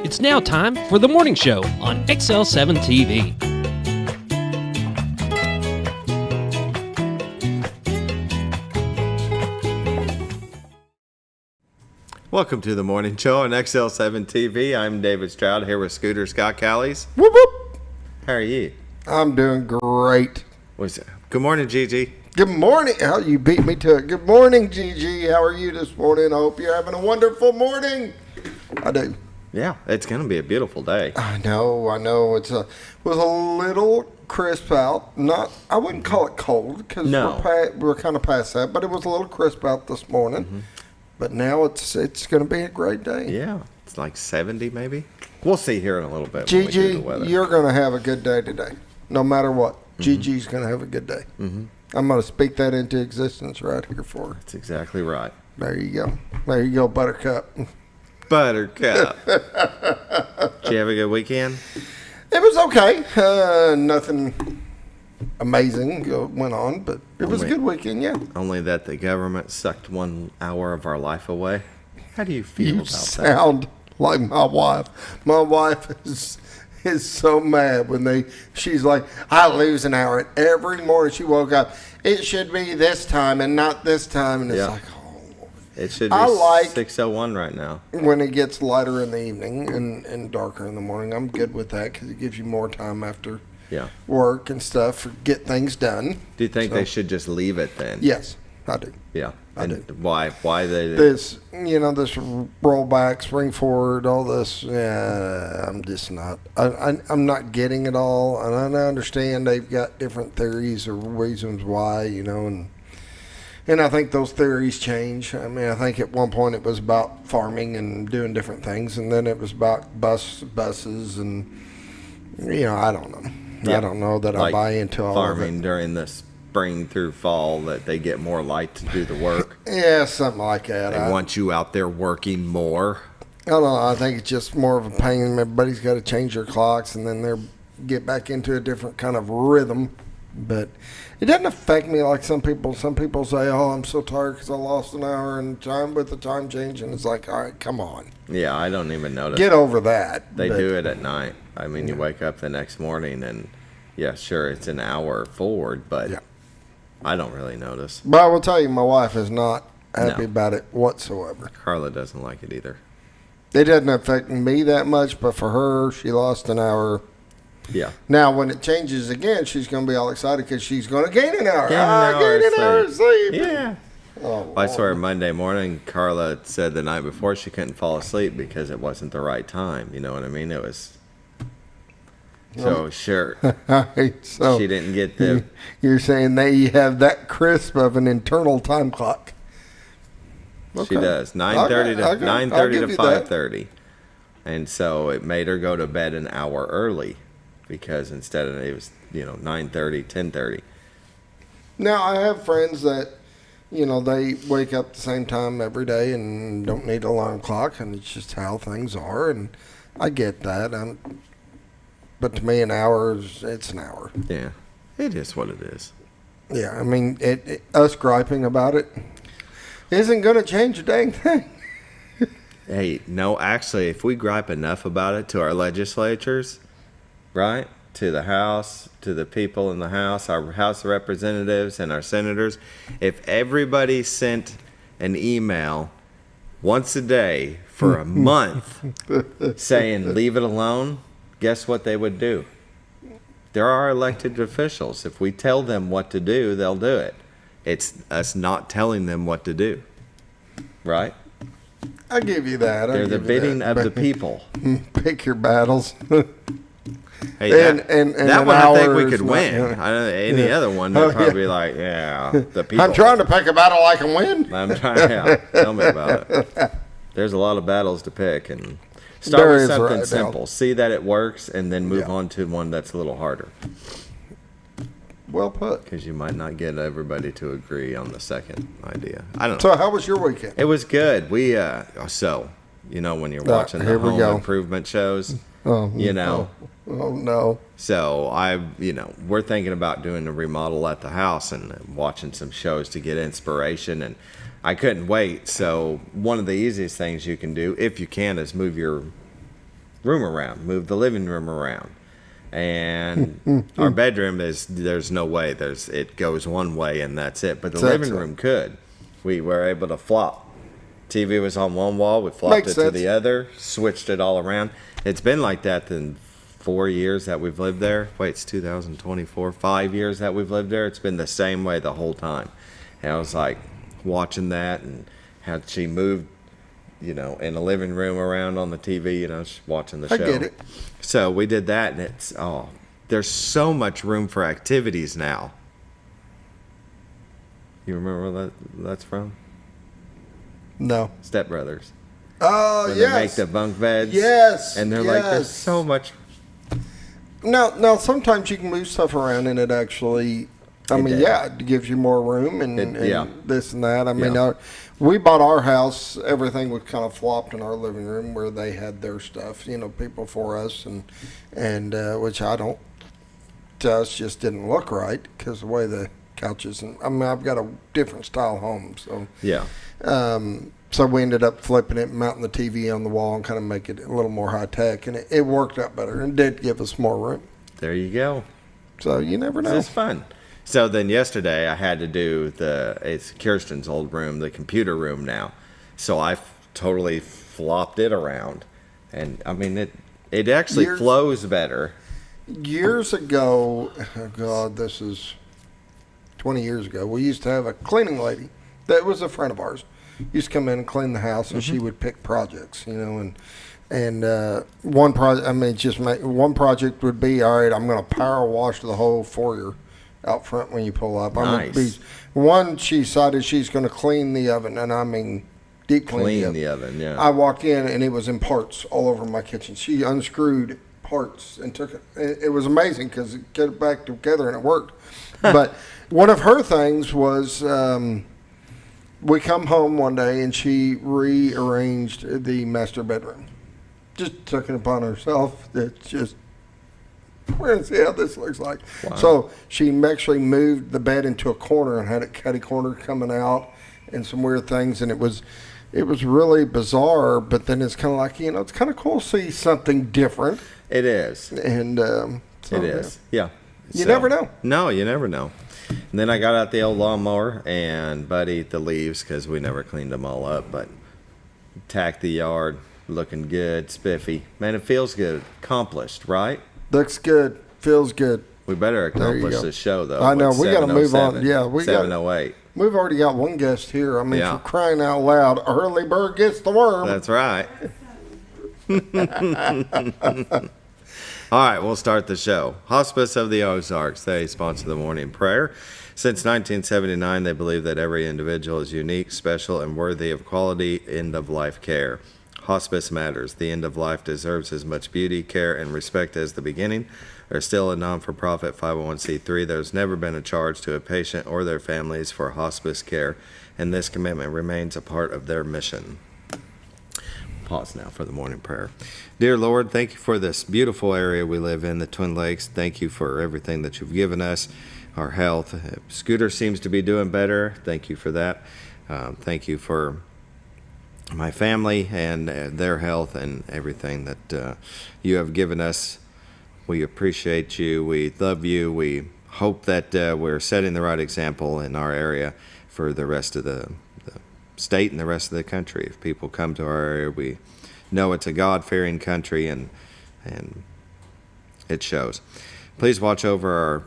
It's now time for the morning show on XL7-TV. Welcome to the morning show on XL7-TV. I'm David Stroud here with Scooter Scott Callies. Whoop whoop. How are you? I'm doing great. Good morning, Gigi. Good morning. Oh, you beat me to it. Good morning, Gigi. How are you this morning? I hope you're having a wonderful morning. I do. Yeah, it's going to be a beautiful day. I know. It was a little crisp out. I wouldn't call it cold because we're kind of past that, but it was a little crisp out this morning. Mm-hmm. But now it's going to be a great day. Yeah, it's like 70 maybe. We'll see here in a little bit. Gigi, you're going to have a good day today, no matter what. Mm-hmm. Gigi's going to have a good day. Mm-hmm. I'm going to speak that into existence right here for her. That's exactly right. There you go. There you go, Buttercup. Buttercup. Did you have a good weekend? It was okay. Nothing amazing went on, but it was a good weekend, yeah. Only that the government sucked 1 hour of our life away. How do you feel about that? You sound like my wife. My wife is so mad when she's like, I lose an hour. And every morning she woke up, it should be this time and not this time. And it's like, oh. It should be 6:01 right now. When it gets lighter in the evening and darker in the morning, I'm good with that because it gives you more time after work and stuff to get things done. Do you think they should just leave it then? Yes, I do. Yeah. I do. Why they this rollback, spring forward, all this. Yeah, I'm just not. I'm not getting it all, and I understand they've got different theories or reasons why, and I think those theories change. I mean, I think at one point it was about farming and doing different things, and then it was about buses, and I don't know. Yeah. I don't know that I buy into all of it. Farming during the spring through fall, that they get more light to do the work. Yeah, something like that. They want you out there working more. I don't know. I think it's just more of a pain. Everybody's got to change their clocks, and then they're get back into a different kind of rhythm. But it doesn't affect me like some people. Some people say, "Oh, I'm so tired because I lost an hour in time with the time change," and it's like, all right, come on. Yeah, I don't even notice. Get over that. They do it at night. I mean, you wake up the next morning, and sure, it's an hour forward, but I don't really notice. But I will tell you, my wife is not happy about it whatsoever. Carla doesn't like it either. It doesn't affect me that much, but for her, she lost an hour. Yeah. Now, when it changes again, she's going to be all excited because she's going to gain an hour. Gain an hour of sleep. Yeah. Oh, I swear, Monday morning, Carla said the night before she couldn't fall asleep because it wasn't the right time. You know what I mean? It was. So, sure. So she didn't get the. You're saying they have that crisp of an internal time clock. Okay. She does. 9:30 to 5:30. And so it made her go to bed an hour early because instead of it was, 9:30, 10:30. Now, I have friends that, they wake up the same time every day and don't need an alarm clock, and it's just how things are, and I get that. But to me, an hour it's an hour. Yeah, it is what it is. Yeah, I mean, us griping about it isn't going to change a dang thing. Hey, no, actually, if we gripe enough about it to our legislatures, right, to the House, to the people in the House, our House of Representatives and our senators, if everybody sent an email once a day for a month saying leave it alone, guess what they would do? There are elected officials. If we tell them what to do, they'll do it. It's us not telling them what to do, right? I give you that. They're the bidding of the people. Pick your battles. Hey, that one I think we could win. Any other one, they'd probably be like, the people. I'm trying to pick a battle I can win. I'm trying. Tell me about it. There's a lot of battles to pick, and start with something simple. See that it works, and then move on to one that's a little harder. Well put. Because you might not get everybody to agree on the second idea. I don't know. So how was your weekend? It was good. We when you're watching the home improvement shows, Oh no. So we're thinking about doing a remodel at the house and watching some shows to get inspiration, and I couldn't wait. So one of the easiest things you can do, if you can, is move your room around, moved the living room around. And our bedroom there's no way. It goes one way and that's it. But the living room could. We were able to flop. TV was on one wall. We flopped to the other, switched it all around. It's been like that in 4 years that we've lived there. Wait, it's 2024. 5 years that we've lived there. It's been the same way the whole time. And I was like watching that and how she moved, in the living room around on the TV, just watching the show. I get it. So we did that, and there's so much room for activities now. You remember where that's from? No. Step Brothers. Oh, when yes. they make the bunk beds. Yes. And they're like, there's so much. Now, sometimes you can move stuff around, and it actually, it gives you more room and this and that. I mean, we bought our house. Everything was kind of flopped in our living room where they had their stuff, people for us, and which to us just didn't look right because the way the couches, I've got a different style home, so. Yeah. So we ended up flipping it, mounting the TV on the wall, and kind of make it a little more high tech, and it worked out better and did give us more room. There you go. So you never know. It's fun. So then yesterday I had to do it's Kirsten's old room, the computer room now. So I totally flopped it around, and it actually flows better. Years ago, oh God, this is 20 years ago. We used to have a cleaning lady that was a friend of ours. Used to come in and clean the house, and she would pick projects, and one project. One project would be, all right, I'm going to power wash the whole foyer out front when you pull up. Nice. One, she decided she's going to clean the oven, and deep clean the oven. Yeah. I walked in, and it was in parts all over my kitchen. She unscrewed parts and took it. It was amazing because it got it back together and it worked. But one of her things was. We come home one day and she rearranged the master bedroom. Just took it upon herself. It's just, we're going to see how this looks like. Wow. So she actually moved the bed into a corner and had it catty corner coming out and some weird things. And it was really bizarre, but then it's kind of like, it's kind of cool to see something different. It is. And it is. Yeah. You never know. No, you never know. And then I got out the old lawnmower and Buddy the leaves because we never cleaned them all up, but tacked the yard, looking good, spiffy. Man, it feels good. Accomplished, right? Looks good. Feels good. We better accomplish this show, though. I know. We got to move on. Yeah, 7:08. We've already got one guest here. For crying out loud, early bird gets the worm. That's right. All right, we'll start the show. Hospice of the Ozarks, they sponsor the morning prayer. Since 1979, they believe that every individual is unique, special, and worthy of quality end-of-life care. Hospice matters. The end of life deserves as much beauty, care, and respect as the beginning. They're still a non-for-profit 501c3. There's never been a charge to a patient or their families for hospice care, and this commitment remains a part of their mission. Pause now for the morning prayer. Dear Lord, thank you for this beautiful area we live in, the Twin Lakes. Thank you for everything that you've given us, our health. Scooter seems to be doing better. Thank you for that. Thank you for my family and their health and everything that you have given us. We appreciate you. We love you. We hope that we're setting the right example in our area for the rest of the state and the rest of the country. If people come to our area, we know it's a God-fearing country, and it shows. Please watch over our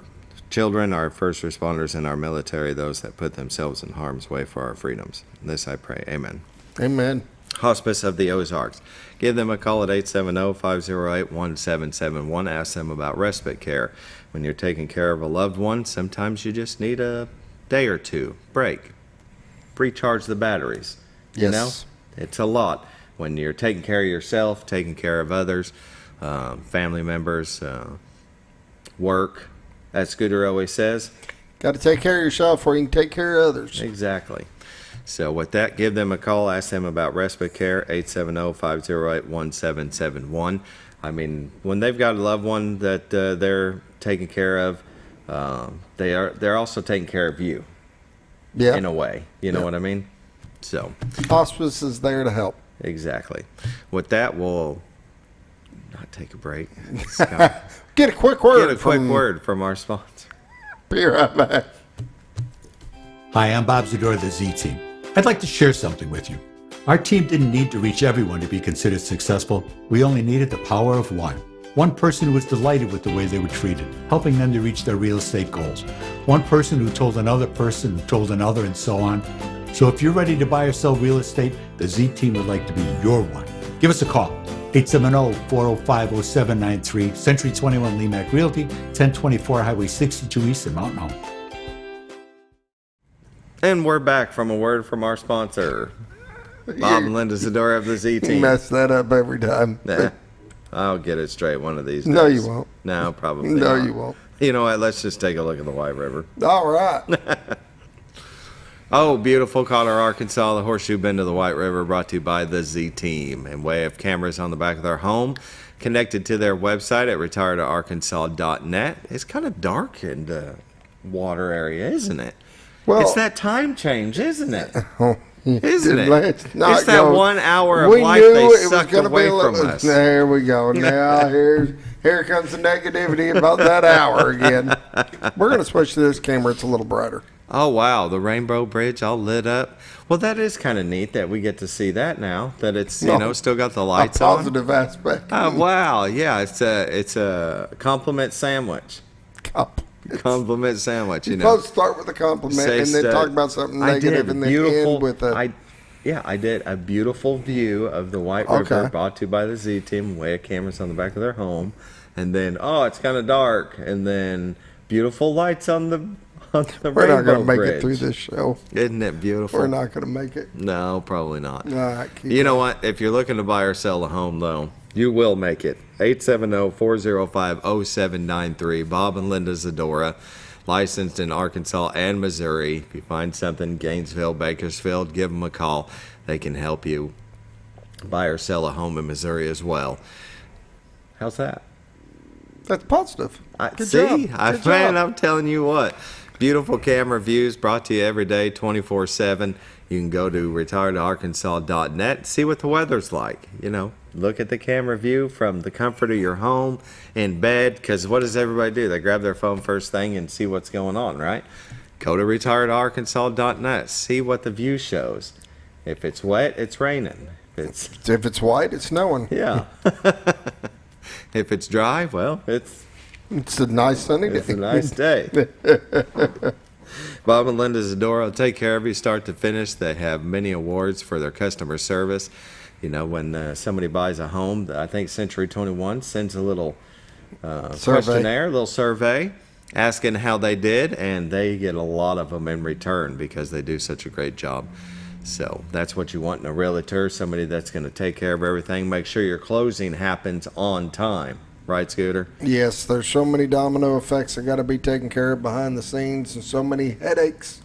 children, our first responders, and our military, those that put themselves in harm's way for our freedoms. This I pray. Amen. Amen. Hospice of the Ozarks. Give them a call at 870-508-1771. Ask them about respite care. When you're taking care of a loved one, sometimes you just need a day or two break. Recharge the batteries. Yes. It's a lot when you're taking care of yourself, taking care of others, family members, work. As Scooter always says, got to take care of yourself before you can take care of others. Exactly. So with that, give them a call. Ask them about respite care, 870-508-1771. When they've got a loved one that they're taking care of, they're also taking care of you. Yeah. In a way. You know what I mean? So. Hospice is there to help. Exactly. With that, we'll not take a break. Get a quick word. Get a quick word from our sponsor. Be right back. Hi, I'm Bob Zador of the Z Team. I'd like to share something with you. Our team didn't need to reach everyone to be considered successful. We only needed the power of one. One person who was delighted with the way they were treated, helping them to reach their real estate goals. One person who told another person who told another, and so on. So if you're ready to buy or sell real estate, the Z Team would like to be your one. Give us a call. 870-405-0793, Century 21 Lemac Realty, 1024 Highway 62 East in Mountain Home. And we're back from a word from our sponsor. Bob and Linda Zadora of the Z Team. You mess that up every time. Nah, I'll get it straight one of these days. No, you won't. No, probably No, not. you won't. You know what? Let's just take a look at the White River. All right. Oh, beautiful Collar, Arkansas. The Horseshoe Bend to the White River, brought to you by the Z Team. And way of cameras on the back of their home, connected to their website at retiredarkansas.net. It's kind of dark in the water area, isn't it? Well, it's that time change, isn't it? Oh, Isn't it? Let's not It's that go. 1 hour of We life knew they it was sucked gonna away be from us. There we go. Now here comes the negativity about that hour again. We're going to switch to this camera. It's a little brighter. Oh, wow. The Rainbow Bridge all lit up. Well, that is kind of neat that we get to see that now, that it's, still got the lights a on. positive aspect. Oh, wow. Yeah, it's a compliment sandwich. Compliment sandwich, You're supposed to start with a compliment and then talk about something negative and then end with a... I did a beautiful view of the White River, brought to you by the Z Team, way of cameras on the back of their home. And then, it's kind of dark. And then beautiful lights on the We're not going to make Bridge. it through this show. Isn't it beautiful? We're not going to make it. No, probably not. All right, You know what? If you're looking to buy or sell a home, though, you will make it. 870-405-0793. Bob and Linda Zadora, licensed in Arkansas and Missouri. If you find something, Gainesville, Bakersfield, give them a call. They can help you buy or sell a home in Missouri as well. How's that? That's positive. Good See? job. I'm telling you what. Beautiful camera views brought to you every day, 24/7. You can go to retiredarkansas.net, see what the weather's like. Look at the camera view from the comfort of your home, in bed, because what does everybody do? They grab their phone first thing and see what's going on, right? Go to retiredarkansas.net, see what the view shows. If it's wet, it's raining. If it's white, it's snowing. Yeah. If it's dry, well, it's a nice sunny day. It's a nice day. Bob and Linda Zadora will take care of you start to finish. They have many awards for their customer service. When somebody buys a home, I think Century 21 sends a little questionnaire, a little survey, asking how they did, and they get a lot of them in return because they do such a great job. So that's what you want in a realtor, somebody that's going to take care of everything. Make sure your closing happens on time. Right, Scooter? Yes, there's so many domino effects that got to be taken care of behind the scenes, and so many headaches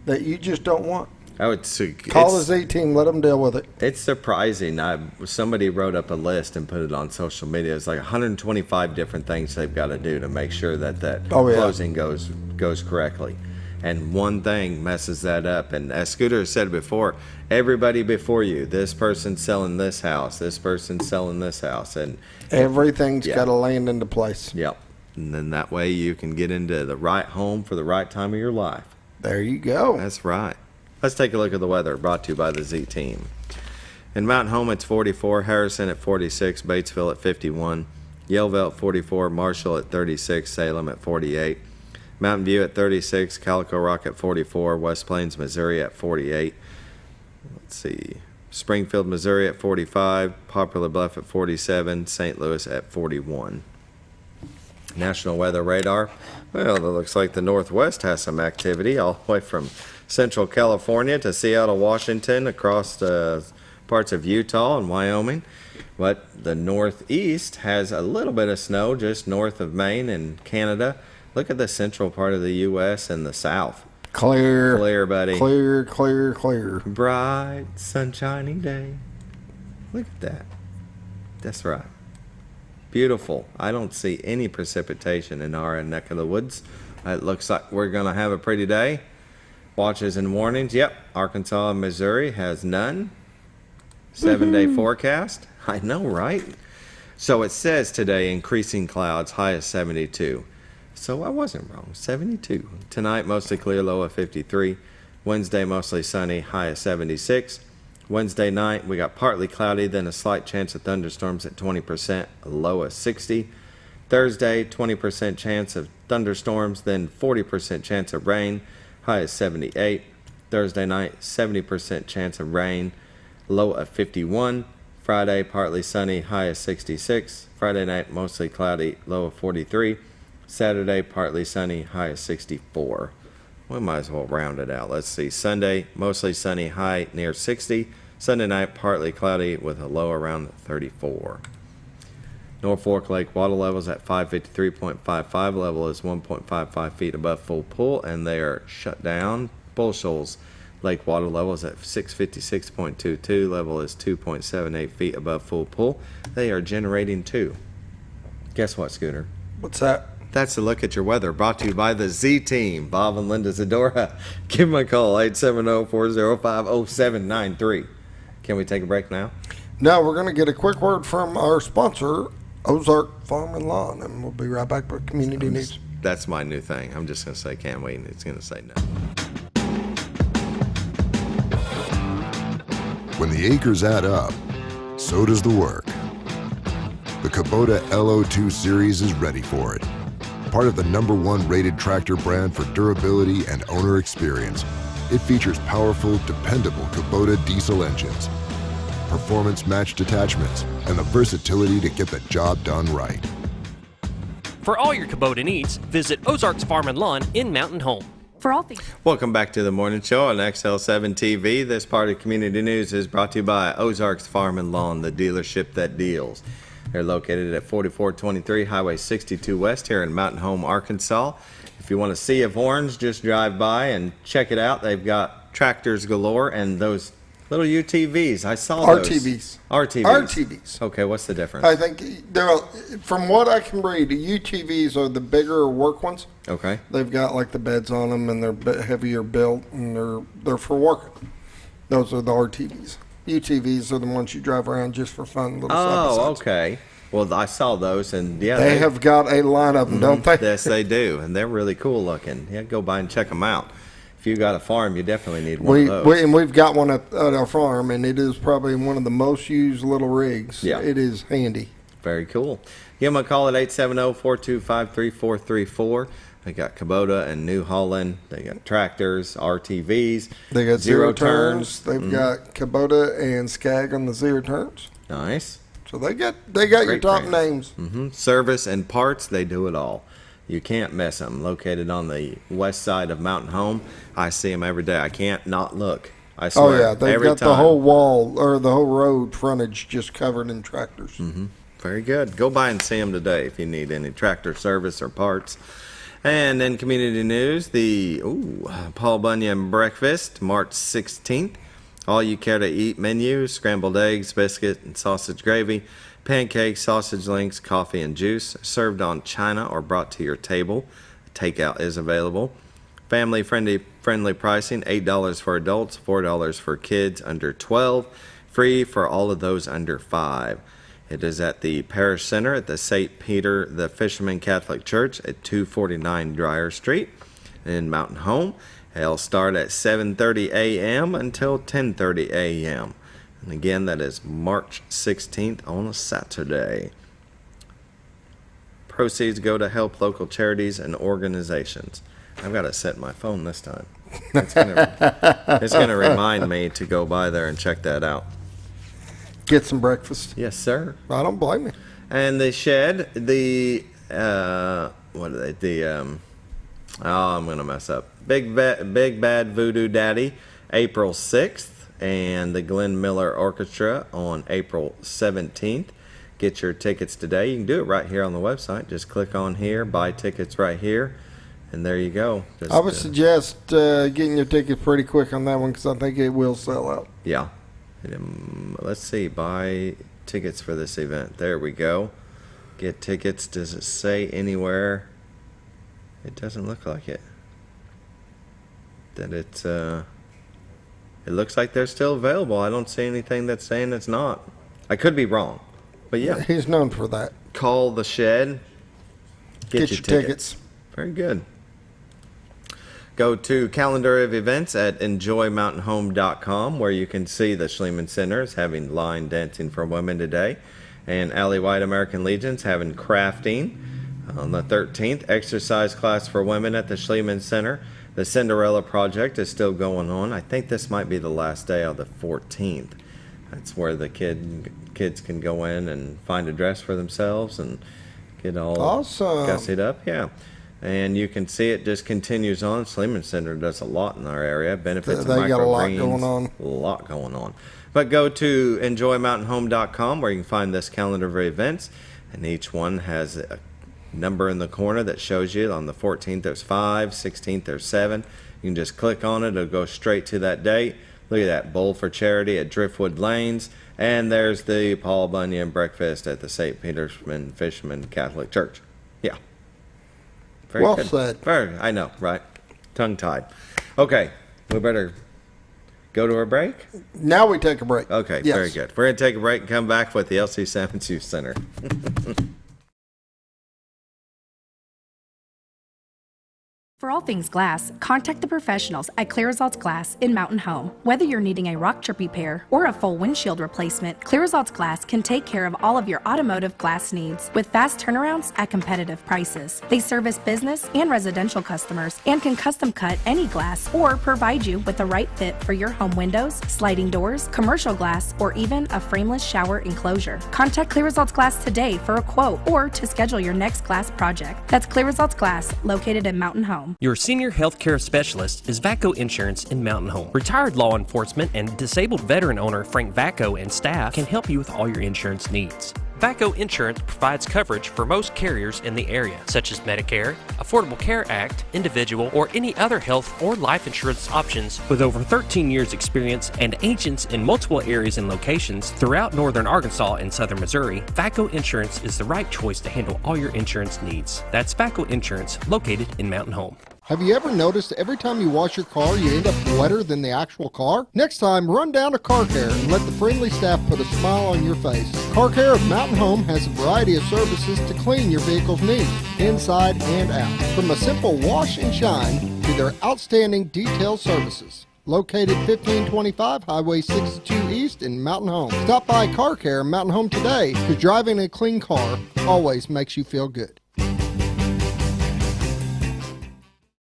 that you just don't want. Call the Z Team, let them deal with it. It's surprising. Somebody wrote up a list and put it on social media. It's like 125 different things they've got to do to make sure that closing goes correctly. And one thing messes that up. And as Scooter has said before, everybody before you, this person's selling this house, this person's selling this house. And everything's got to land into place. Yep. And then that way you can get into the right home for the right time of your life. There you go. That's right. Let's take a look at the weather, brought to you by the Z Team. In Mountain Home, it's 44, Harrison at 46, Batesville at 51, Yellville at 44, Marshall at 36, Salem at 48, Mountain View at 36, Calico Rock at 44, West Plains, Missouri at 48. Let's see, Springfield, Missouri at 45, Poplar Bluff at 47, St. Louis at 41. National Weather Radar. Well, it looks like the Northwest has some activity all the way from Central California to Seattle, Washington, across parts of Utah and Wyoming. But the Northeast has a little bit of snow just north of Maine and Canada. Look at the central part of the U.S. and the South. Clear. Clear, buddy. Clear, clear, clear. Bright, sunshiny day. Look at that. That's right. Beautiful. I don't see any precipitation in our neck of the woods. It looks like we're going to have a pretty day. Watches and warnings. Yep. Arkansas and Missouri has none. 7-day forecast. I know, right? So it says today, increasing clouds, high of 72. So I wasn't wrong, 72. Tonight, mostly clear, low of 53. Wednesday, mostly sunny, high of 76. Wednesday night, we got partly cloudy, then a slight chance of thunderstorms at 20%, a low of 60. Thursday, 20% chance of thunderstorms, then 40% chance of rain, high of 78. Thursday night, 70% chance of rain, low of 51. Friday, partly sunny, high of 66. Friday night, mostly cloudy, low of 43. Saturday, partly sunny, high of 64. We might as well round it out. Let's see. Sunday, mostly sunny, high near 60. Sunday night, partly cloudy with a low around 34. Norfolk Lake water levels at 553.55. Level is 1.55 feet above full pool, and they are shut down. Bull Shoals Lake water levels at 656.22. Level is 2.78 feet above full pool. They are generating 2. Guess what, Scooter? What's that? That's a look at your weather, brought to you by the Z Team. Bob and Linda Zadora. Give them a call, 870-405-0793. Can we take a break now? No, we're going to get a quick word from our sponsor, Ozark Farm and Lawn, and we'll be right back with community news. That's my new thing. I'm just going to say can't wait, and it's going to say no. When the acres add up, so does the work. The Kubota LO2 series is ready for it. Part of the #1 rated tractor brand for durability and owner experience, it features powerful, dependable Kubota diesel engines, performance-matched attachments, and the versatility to get the job done right. For all your Kubota needs, visit Ozark's Farm and Lawn in Mountain Home. For all things. Welcome back to the morning show on XL7-TV. This part of Community News is brought to you by Ozark's Farm and Lawn, the dealership that deals. They're located at 4423 Highway 62 West here in Mountain Home, Arkansas. If you want to see of orange, just drive by and check it out. They've got tractors galore and those little UTVs. I saw those. RTVs. RTVs. Okay, what's the difference? I think, from what I can read, the UTVs are the bigger work ones. Okay. They've got like the beds on them, and they're a bit heavier built, and they're for working. Those are the RTVs. UTVs are the ones you drive around just for fun, little side-by-sides. Oh, okay. Well, I saw those, and yeah, they have got a line of them, don't they? Yes, they do, and they're really cool looking. Yeah, go by and check them out. If you got a farm, you definitely need one of those. We've got one at our farm, and it is probably one of the most used little rigs. Yeah. It is handy. Very cool. Give them a call at 870-425-3434. They got Kubota and New Holland. They got tractors, RTVs. They got zero turns. They've Mm-hmm. got Kubota and Skag on the zero turns. Nice. So they got your Great top brands. names. Service and parts, they do it all. You can't miss them. Located on the west side of Mountain Home. I see them every day. I can't not look. I swear. Oh, yeah. They've every got time. the whole wall or the whole road frontage just covered in tractors. Mm-hmm. Very good. Go by and see them today if you need any tractor service or parts. And in community news, the Paul Bunyan breakfast, March 16th. All you care to eat menu, scrambled eggs, biscuit, and sausage gravy, pancakes, sausage links, coffee, and juice, served on china or brought to your table. Takeout is available. Family-friendly pricing, $8 for adults, $4 for kids under 12, free for all of those under 5. It is at the Parish Center at the St. Peter the Fisherman Catholic Church at 249 Dryer Street in Mountain Home. It'll start at 7:30 a.m. until 10:30 a.m. And again, that is March 16th on a Saturday. Proceeds go to help local charities and organizations. I've got to set my phone this time. It's gonna remind me to go by there and check that out. Get some breakfast. Yes, sir. I don't blame you. And the shed, I'm gonna mess up. Big Bad Voodoo Daddy, April 6th, and the Glenn Miller Orchestra on April 17th. Get your tickets today. You can do it right here on the website. Just click on here, buy tickets right here, and there you go. I would suggest getting your ticket pretty quick on that one because I think it will sell out. Yeah. Let's see. Buy tickets for this event. There we go. Get tickets. Does it say anywhere? It doesn't look like it. That it's it looks like they're still available. I don't see anything that's saying it's not. I could be wrong, But yeah, he's known for that. call the shed. Get your tickets. Very good. Go to calendar of events at enjoymountainhome.com, where you can see the Schliemann Center is having line dancing for women today, and Allie White American Legion's having crafting on the 13th. Exercise class for women at the Schliemann Center. The Cinderella Project is still going on. I think this might be the last day of the 14th. That's where the kids can go in and find a dress for themselves and get all gussied up. Yeah. And you can see it just continues on. Schliemann Center does a lot in our area. Benefits of They got a lot microgreens. going on. A lot going on. But go to enjoymountainhome.com, where you can find this calendar of events. And each one has a number in the corner that shows you. On the 14th, there's 5. 16th, there's 7. You can just click on it. It'll go straight to that date. Look at that. Bowl for Charity at Driftwood Lanes. And there's the Paul Bunyan Breakfast at the St. Peter's Fisherman Catholic Church. Yeah. Very Well good. said. I know, right? Tongue-tied. Okay, we better go to our break? Now we take a break. Okay, Yes. very good. We're going to take a break and come back with the LC Sammons Youth Center. For all things glass, contact the professionals at Clear Results Glass in Mountain Home. Whether you're needing a rock chip repair or a full windshield replacement, Clear Results Glass can take care of all of your automotive glass needs with fast turnarounds at competitive prices. They service business and residential customers and can custom cut any glass or provide you with the right fit for your home windows, sliding doors, commercial glass, or even a frameless shower enclosure. Contact Clear Results Glass today for a quote or to schedule your next glass project. That's Clear Results Glass, located in Mountain Home. Your senior health care specialist is VACO Insurance in Mountain Home. Retired law enforcement and disabled veteran owner Frank VACO and staff can help you with all your insurance needs. VACO Insurance provides coverage for most carriers in the area, such as Medicare, Affordable Care Act, individual, or any other health or life insurance options. With over 13 years experience and agents in multiple areas and locations throughout northern Arkansas and southern Missouri, VACO Insurance is the right choice to handle all your insurance needs. That's VACO Insurance, located in Mountain Home. Have you ever noticed every time you wash your car, you end up wetter than the actual car? Next time, run down to Car Care and let the friendly staff put a smile on your face. Car Care of Mountain Home has a variety of services to clean your vehicle's needs, inside and out. From a simple wash and shine to their outstanding detail services. Located 1525 Highway 62 East in Mountain Home. Stop by Car Care Mountain Home today, because driving a clean car always makes you feel good.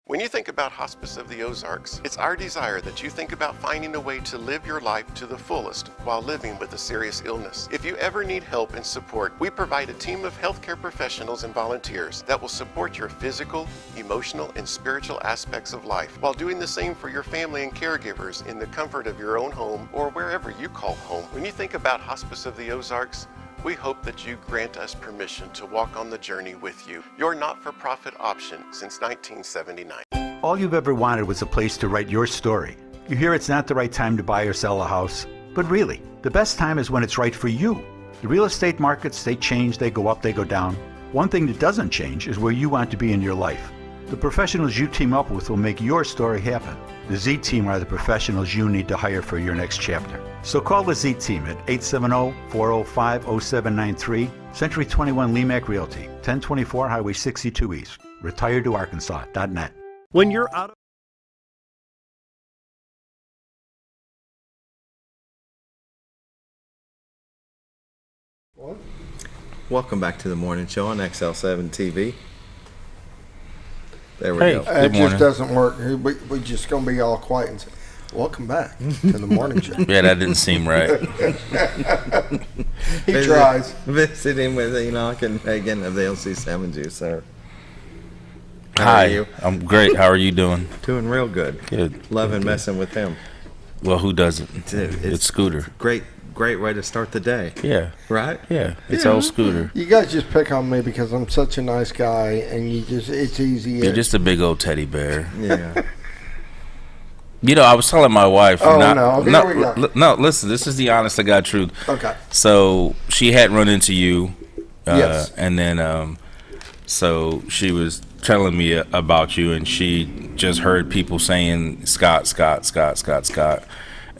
When you think about Hospice of the Ozarks, it's our desire that you think about finding a way to live your life to the fullest while living with a serious illness. If you ever need help and support, we provide a team of healthcare professionals and volunteers that will support your physical, emotional, and spiritual aspects of life while doing the same for your family and caregivers in the comfort of your own home or wherever you call home. When you think about Hospice of the Ozarks, we hope that you grant us permission to walk on the journey with you. Your not-for-profit option since 1979. All you've ever wanted was a place to write your story. You hear it's not the right time to buy or sell a house, but really, the best time is when it's right for you. The real estate markets, they change, they go up, they go down. One thing that doesn't change is where you want to be in your life. The professionals you team up with will make your story happen. The Z-Team are the professionals you need to hire for your next chapter. So call the Z-Team at 870-405-0793, Century 21 Lemac Realty, 1024 Highway 62 East, retiredtoarkansas.net. When you're out of Welcome back to the morning show on XL7-TV. There we Hey. go. It morning. just doesn't work. We just going to be all quiet and say, welcome back to the morning show. Yeah, that didn't seem right. He tries. Visiting with Enoch and Megan of the LC Sammons Youth Center. How Hi, are you? I'm great. How are you doing? Doing real good. Good. Loving messing with him. Well, who doesn't? Dude, It's Scooter. Great way to start the day. Yeah. Right? Yeah. It's old Scooter. You guys just pick on me because I'm such a nice guy, and it's easy. You're just a big old teddy bear. Yeah. You know, I was telling my wife. Oh, no. Here we go. No, listen. This is the honest to God truth. Okay. So she had run into you. Yes. And then, so she was telling me about you, and she just heard people saying Scott.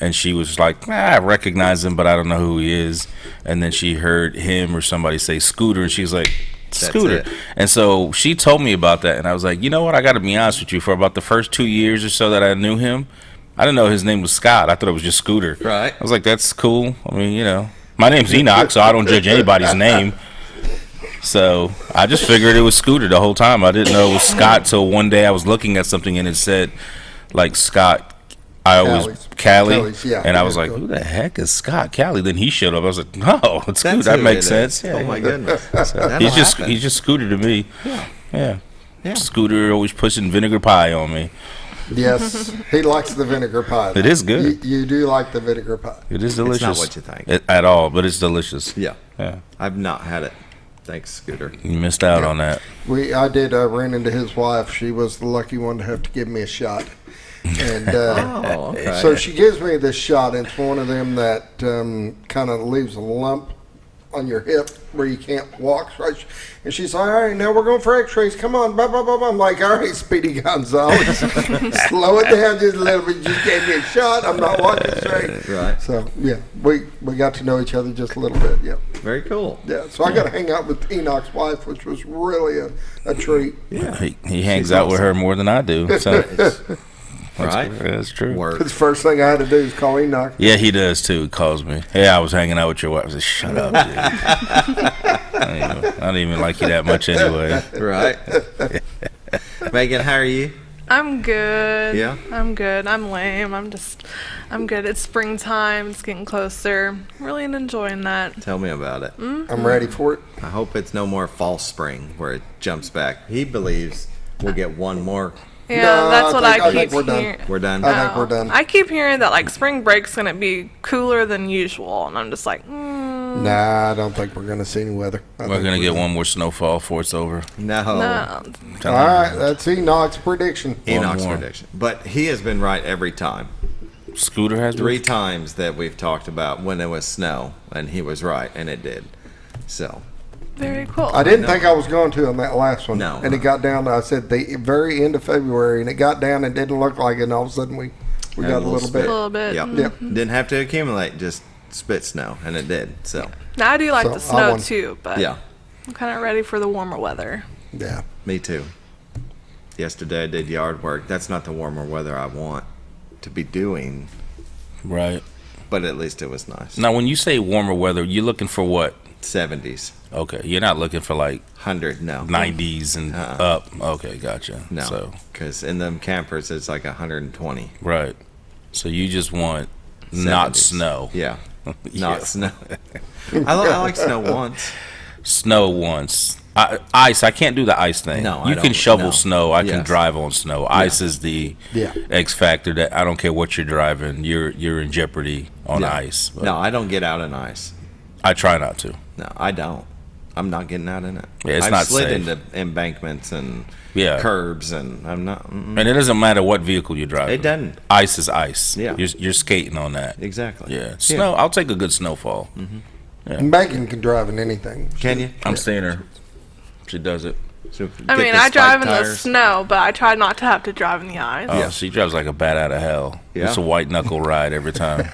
And she was like, I recognize him, but I don't know who he is. And then she heard him or somebody say Scooter, and she's like, Scooter. And so she told me about that, and I was like, you know what? I got to be honest with you. For about the first 2 years or so that I knew him, I didn't know his name was Scott. I thought it was just Scooter. Right. I was like, that's cool. I mean, you know, my name's Enoch, so I don't judge anybody's name. So I just figured it was Scooter the whole time. I didn't know it was Scott till one day I was looking at something and it said, like, Scott. Callie, yeah, and I was like, who the heck is Scott Callie? Then he showed up. I was like, no, it's Scooter. That makes sense. Yeah, oh my goodness. So he's just Scooter to me. Yeah. Scooter always pushing vinegar pie on me. Yes, he likes the vinegar pie. It is good. You do like the vinegar pie. It is delicious. It's not what you think at all, but it's delicious. Yeah. I've not had it. Thanks, Scooter. You missed out on that. I did run into his wife. She was the lucky one to have to give me a shot. And okay. So she gives me this shot, and it's one of them that kind of leaves a lump on your hip where you can't walk. Right? And she's like, all right, now we're going for x-rays. Come on. Blah, blah, blah, blah. I'm like, all right, Speedy Gonzalez. Slow it down just a little bit. You just gave me a shot. I'm not walking straight. Right. So, yeah, we got to know each other just a little bit. Yeah. Very cool. Yeah, so I got to hang out with Enoch's wife, which was really a treat. Yeah. He hangs out with her more than I do. So right? That's true. Work. The first thing I had to do is call Enoch. Yeah, he does too. He calls me. Hey, I was hanging out with your wife. I said, shut up, dude. I don't even like you that much anyway. Right. Megan, how are you? I'm good. Yeah? I'm good. I'm lame. I'm good. It's springtime. It's getting closer. Really enjoying that. Tell me about it. Mm-hmm. I'm ready for it. I hope it's no more false spring where it jumps back. He believes we'll get one more. Yeah, No, that's what I keep we're done. hearing. We're done. I think we're done. I keep hearing that like spring break's gonna be cooler than usual, and I'm just like, Nah, I don't think we're going to see any weather. We're going to get one more snowfall before it's over. No. no. All right, that's Enoch's prediction. Enoch's more. prediction. But he has been right every time. Scooter has 3 times that we've talked about when it was snow, and he was right, and it did. So. Very cool. I didn't think I was going to on that last one. No. And it got down to, I said, the very end of February, and it got down and didn't look like it, and all of a sudden we got a little bit. A little bit. Yep. Yep. Didn't have to accumulate, just spit snow, and it did. So. Now I do like So, the I snow won. too, but Yeah. I'm kind of ready for the warmer weather. Yeah. Me too. Yesterday I did yard work. That's not the warmer weather I want to be doing, Right. but at least it was nice. Now, when you say warmer weather, you're looking for what? 70s. Okay. You're not looking for like 100, no. 90s and up. Okay, gotcha. No. So, Because in them campers, it's like 120. right. So you just want not 70s. snow. Yeah. Yeah. Not snow. I like snow once. Snow once. Ice. I can't do the ice thing. No, I you can don't. shovel No. snow. I can Yes. drive on snow. Ice is the Yeah. X factor that I don't care what you're driving. You're in jeopardy on Yeah. ice. But No, I don't get out in ice. I try not to. No, I don't. I'm not getting out in it. Yeah, it's I've not slid safe. into embankments and Yeah. curbs, and I'm not. And it doesn't matter what vehicle you're driving. It doesn't. Ice is ice. Yeah. You're skating on that. Exactly. Yeah. Snow. I'll take a good snowfall. Megan can drive in anything. Can you? I'm seeing her. She does it. So I get mean, the I drive spike in the tires. snow, but I try not to have to drive in the ice. Oh, she drives like a bat out of hell. Yeah. It's a white knuckle ride every time.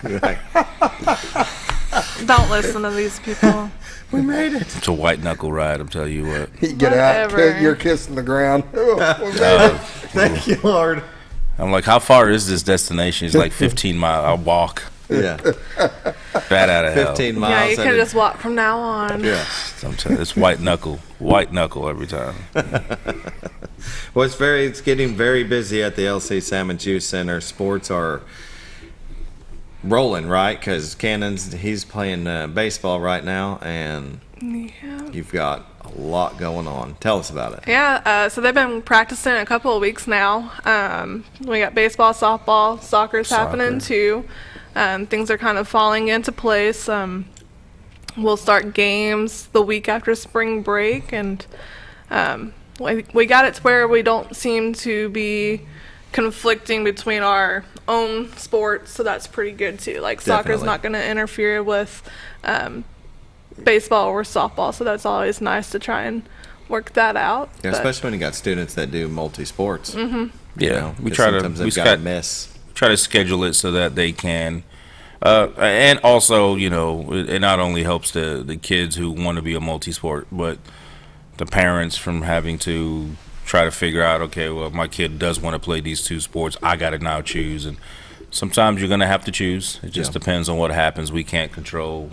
Don't listen to these people. We made it. It's a white knuckle ride. I'm telling you what. You get out, Whatever. you're kissing the ground. Oh, Thank you, Lord. I'm like, how far is this destination? It's like 15 miles. I'll walk. Yeah. Bat out of hell. 15 miles. Yeah, you can and just walk from now on. Yeah. Sometimes it's white knuckle every time. Well, it's getting very busy at the LC Sammons Youth Center. Sports are rolling, right? Because Cannon's, he's playing baseball right now, and you've got a lot going on. Tell us about it. Yeah, so they've been practicing a couple of weeks now. We got baseball, softball, soccer's happening too. Things are kind of falling into place. We'll start games the week after spring break, and we got it to where we don't seem to be conflicting between our own sports, so that's pretty good too. Like soccer's Definitely. not going to interfere with baseball or softball, so that's always nice to try and work that out. Yeah, But- especially when you got students that do multi-sports. Mm-hmm. Yeah, we try to we got to miss. try to schedule it so that they can And also, it not only helps the kids who want to be a multi-sport, but the parents from having to try to figure out, okay, well, my kid does want to play these two sports. I got to now choose. And sometimes you're going to have to choose. It just depends on what happens. We can't control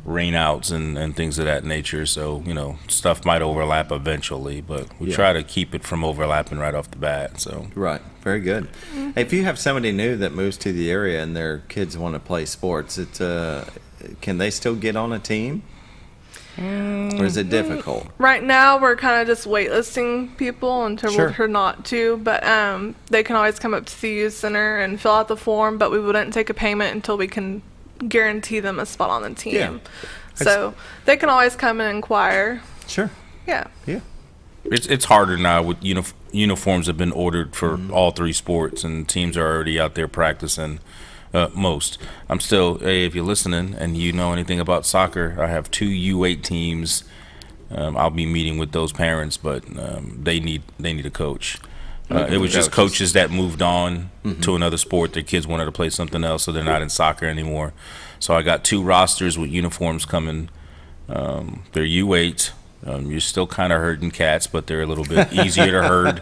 rainouts and things of that nature. So, stuff might overlap eventually, but we try to keep it from overlapping right off the bat. So Right. Very good. Hey, if you have somebody new that moves to the area and their kids want to play sports, can they still get on a team? Or is it difficult? Right now, we're kind of just waitlisting people until we're sure not to. But they can always come up to the youth center and fill out the form, but we wouldn't take a payment until we can guarantee them a spot on the team. Yeah. So they can always come and inquire. Sure. Yeah. Yeah. It's harder now with uniforms have been ordered for all three sports, and teams are already out there practicing. Most. I'm still, hey, if you're listening and you know anything about soccer, I have 2 U8 teams. I'll be meeting with those parents, but they need a coach. It was just coaches that moved on to another sport. Their kids wanted to play something else, so they're not in soccer anymore. So I got 2 rosters with uniforms coming. They're U8. You're still kind of herding cats, but they're a little bit easier to herd.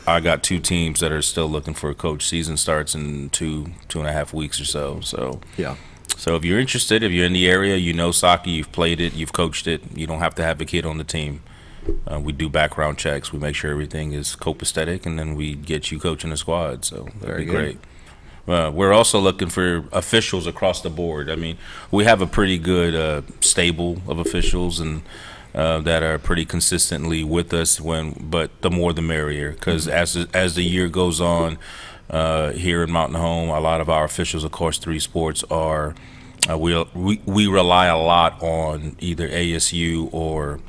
I got 2 teams that are still looking for a coach. Season starts in 2.5 weeks or so. So yeah. So if you're interested, if you're in the area, you know soccer, you've played it, you've coached it, you don't have to have a kid on the team. We do background checks. We make sure everything is copacetic, and then we get you coaching the squad. So that'd be great. We're also looking for officials across the board. I mean, we have a pretty good stable of officials and that are pretty consistently with us. But the more the merrier, because as the year goes on, here in Mountain Home, a lot of our officials, of course, 3 sports are. We rely a lot on either ASU or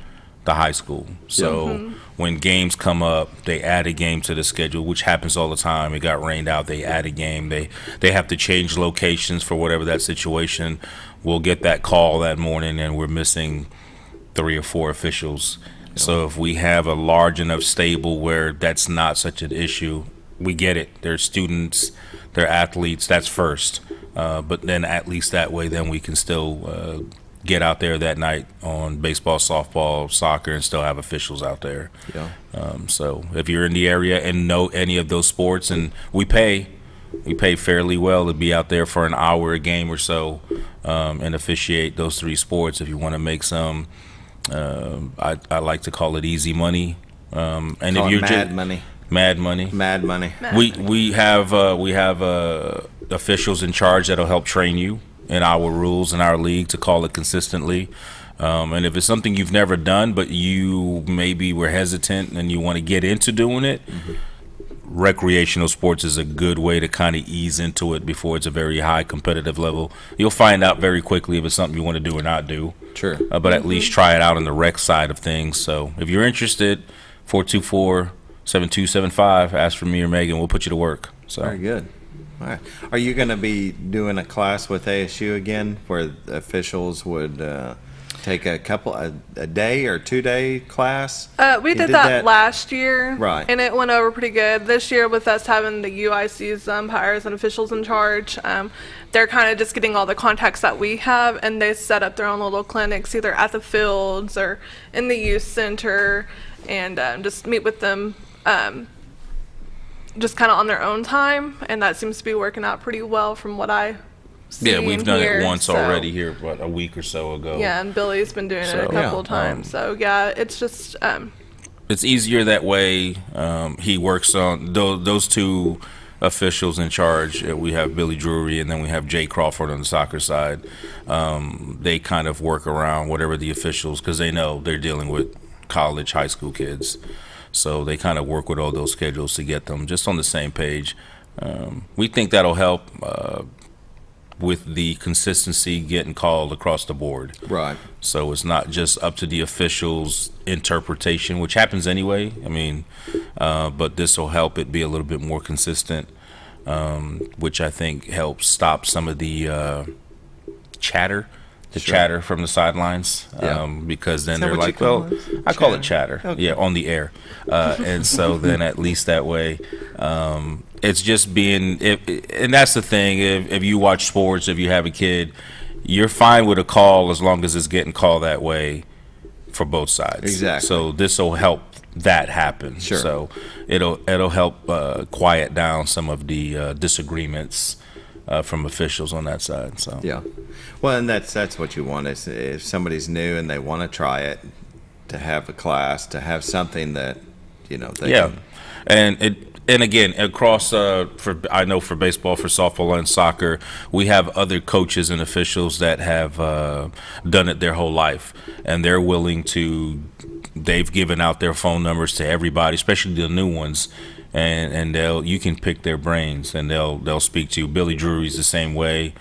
the high school. So when games come up, they add a game to the schedule, which happens all the time. It got rained out, they add a game. They have to change locations for whatever that situation. We'll get that call that morning and we're missing 3 or 4 officials. So if we have a large enough stable where that's not such an issue, we get it. They're students, they're athletes, that's first. But then at least that way, then we can still get out there that night on baseball, softball, soccer, and still have officials out there. Yeah. So if you're in the area and know any of those sports, and we pay fairly well to be out there for an hour a game or so and officiate those 3 sports. If you want to make some, I like to call it easy money. And if you're mad money. Mad money. Mad money. We have officials in charge that'll help train you in our rules in our league to call it consistently. And if it's something you've never done, but you maybe were hesitant and you want to get into doing it, recreational sports is a good way to kind of ease into it before it's a very high competitive level. You'll find out very quickly if it's something you want to do or not do. Sure. But at least try it out on the rec side of things. So if you're interested, 424-7275, ask for me or Megan. We'll put you to work. So very good. All right. Are you going to be doing a class with ASU again where the officials would take a day or 2-day class? We did that last year. Right. And it went over pretty good. This year with us having the UIC's umpires and officials in charge, they're kind of just getting all the contacts that we have, and they set up their own little clinics either at the fields or in the youth center, and just meet with them just kind of on their own time, and that seems to be working out pretty well from what I see. Yeah, we've done here, it once already here, a week or so ago. Yeah, and Billy's been doing it a couple of times. So yeah, it's just it's easier that way. He works on those 2 officials in charge. We have Billy Drury and then we have Jay Crawford on the soccer side. They kind of work around whatever the officials, because they know they're dealing with college, high school kids. So they kind of work with all those schedules to get them just on the same page. We think that'll help with the consistency getting called across the board. Right. So it's not just up to the officials' interpretation, which happens anyway. I mean, but this will help it be a little bit more consistent, which I think helps stop some of the chatter. Chatter from the sidelines, because then they're like, well, I call it chatter. Okay. Yeah, on the air. And so then at least that way, it's just being, and that's the thing. If you watch sports, if you have a kid, you're fine with a call as long as it's getting called that way for both sides. Exactly. So this will help that happen. Sure. So it'll help quiet down some of the disagreements from officials on that side. So yeah, well, and that's what you want is if somebody's new and they want to try it, to have a class, to have something that they can. And again, across I know for baseball, for softball, and soccer, we have other coaches and officials that have done it their whole life, and they're willing to. They've given out their phone numbers to everybody, especially the new ones, and you can pick their brains and they'll speak to you. Billy Drury's the same way.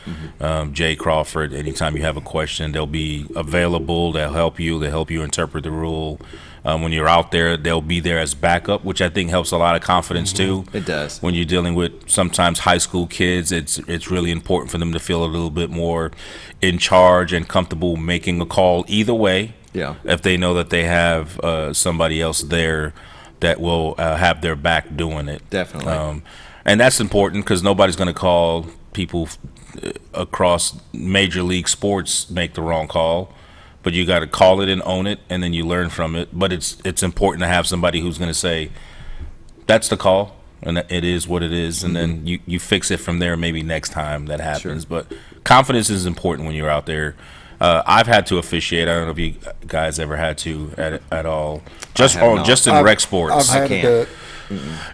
Jay Crawford. Anytime you have a question, they'll be available. They'll help you. They'll help you interpret the rule. When you're out there, they'll be there as backup, which I think helps a lot of confidence too. It does. When you're dealing with sometimes high school kids, it's really important for them to feel a little bit more in charge and comfortable making a call either way. Yeah. If they know that they have somebody else there that will have their back doing it. Definitely. And that's important because nobody's going to call people across major league sports make the wrong call. But you got to call it and own it, and then you learn from it. But it's important to have somebody who's going to say, that's the call, and it is what it is. And then you fix it from there maybe next time that happens. Sure. But confidence is important when you're out there. I've had to officiate. I don't know if you guys ever had to at all. Just in rec sports. I've had to do it.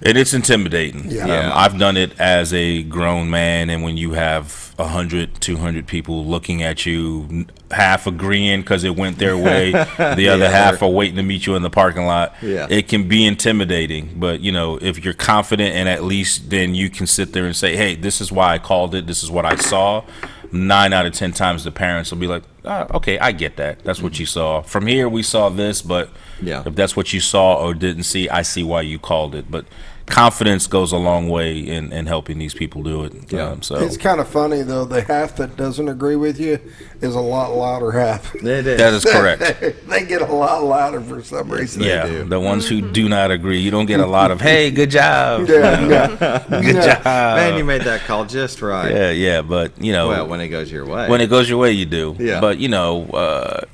And it's intimidating. Yeah. I've done it as a grown man, and when you have 100, 200 people looking at you, half agreeing because it went their way, the other half are waiting to meet you in the parking lot, it can be intimidating. But, if you're confident and at least then you can sit there and say, hey, this is why I called it, this is what I saw, 9 out of 10 times the parents will be like, okay, I get that. That's what you saw. From here, we saw this, but if that's what you saw or didn't see, I see why you called it. But confidence goes a long way in helping these people do it. So it's kind of funny, though. The half that doesn't agree with you is a lot louder half. It is. That is correct. They get a lot louder for some reason. Yeah, the ones who do not agree, you don't get a lot of, hey, good job. Good job. Man, you made that call just right. Yeah, but, Well, when it goes your way. When it goes your way, you do. Yeah. But,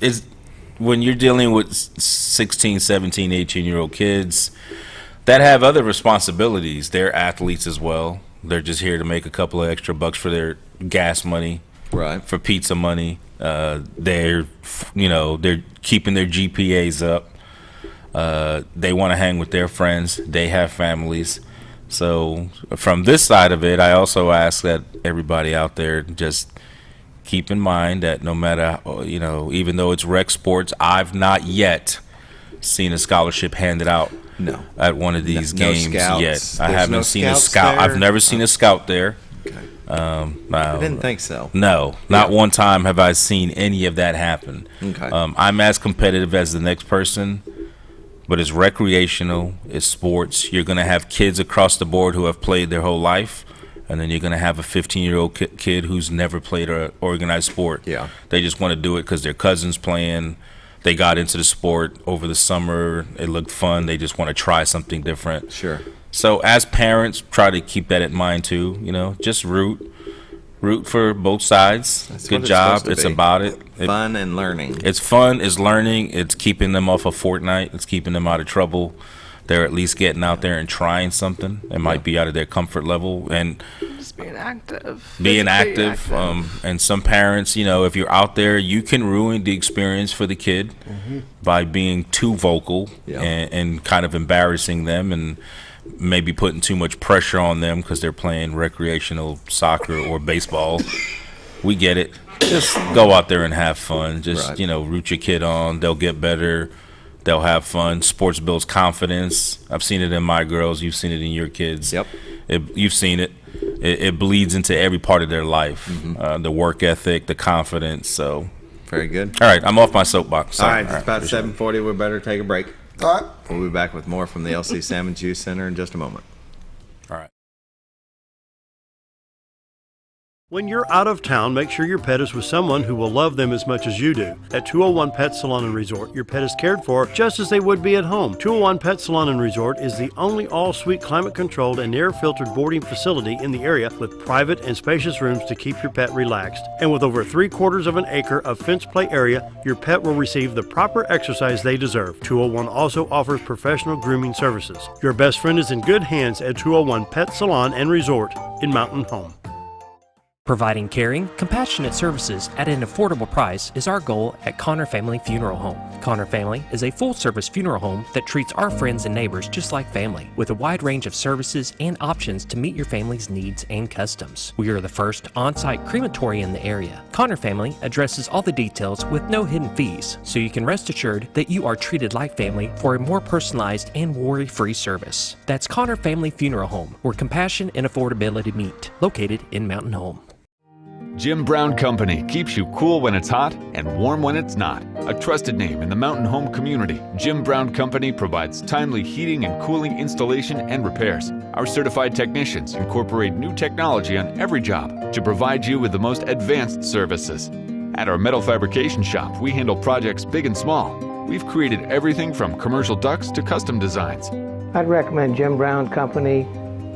it's when you're dealing with 16, 17, 18-year-old kids that have other responsibilities. They're athletes as well. They're just here to make a couple of extra bucks for their gas money, right? For pizza money. They're keeping their GPAs up. They want to hang with their friends. They have families. So from this side of it, I also ask that everybody out there just keep in mind that no matter, even though it's rec sports, I've not yet seen a scholarship handed out at one of these games yet. I haven't seen a scout. I've never seen a scout there. Okay. I didn't think so. No, not one time have I seen any of that happen. Okay. I'm as competitive as the next person, but it's recreational, it's sports. You're going to have kids across the board who have played their whole life, and then you're going to have a 15-year-old kid who's never played an organized sport. Yeah. They just want to do it because their cousin's playing. They got into the sport over the summer. It looked fun. They just want to try something different. Sure. So as parents, try to keep that in mind too. Just root for both sides. That's Good what job. It's It's about it. Fun and learning. It's fun. It's learning. It's keeping them off of Fortnite. It's keeping them out of trouble. They're at least getting out there and trying something. It might be out of their comfort level and just being active. Being active. And some parents, if you're out there, you can ruin the experience for the kid by being too vocal and kind of embarrassing them and maybe putting too much pressure on them because they're playing recreational soccer or baseball. We get it. Just go out there and have fun. Just, root your kid on. They'll get better. They'll have fun. Sports builds confidence. I've seen it in my girls. You've seen it in your kids. Yep. You've seen it. It bleeds into every part of their life. The work ethic, the confidence. So very good. All right, I'm off my soapbox. All right, it's about 7:40. We better take a break. All right. We'll be back with more from the LC Sammons Youth Center in just a moment. All right. When you're out of town, make sure your pet is with someone who will love them as much as you do. At 201 Pet Salon and Resort, your pet is cared for just as they would be at home. 201 Pet Salon and Resort is the only all-suite climate-controlled and air-filtered boarding facility in the area with private and spacious rooms to keep your pet relaxed. And with over 3/4 of an acre of fenced play area, your pet will receive the proper exercise they deserve. 201 also offers professional grooming services. Your best friend is in good hands at 201 Pet Salon and Resort in Mountain Home. Providing caring, compassionate services at an affordable price is our goal at Connor Family Funeral Home. Connor Family is a full-service funeral home that treats our friends and neighbors just like family, with a wide range of services and options to meet your family's needs and customs. We are the first on-site crematory in the area. Connor Family addresses all the details with no hidden fees, so you can rest assured that you are treated like family for a more personalized and worry-free service. That's Connor Family Funeral Home, where compassion and affordability meet, located in Mountain Home. Jim Brown Company keeps you cool when it's hot and warm when it's not. A trusted name in the mountain home community, Jim Brown Company provides timely heating and cooling installation and repairs. Our certified technicians incorporate new technology on every job to provide you with the most advanced services. At our metal fabrication shop, we handle projects big and small. We've created everything from commercial ducts to custom designs. I'd recommend Jim Brown Company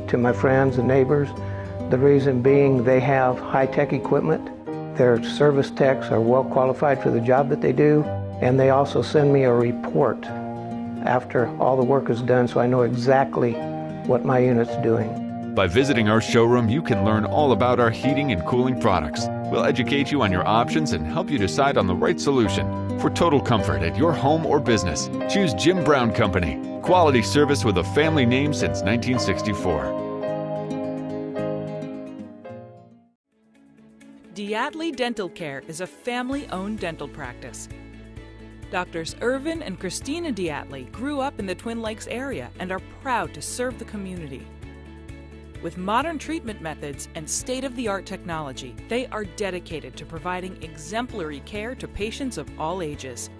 to my friends and neighbors. The reason being they have high-tech equipment, their service techs are well qualified for the job that they do, and they also send me a report after all the work is done so I know exactly what my unit's doing. By visiting our showroom, you can learn all about our heating and cooling products. We'll educate you on your options and help you decide on the right solution. For total comfort at your home or business, choose Jim Brown Company. Quality service with a family name since 1964. Diatley Dental Care is a family-owned dental practice. Doctors Irvin and Christina Diatley grew up in the Twin Lakes area and are proud to serve the community. With modern treatment methods and state-of-the-art technology, they are dedicated to providing exemplary care to patients of all ages.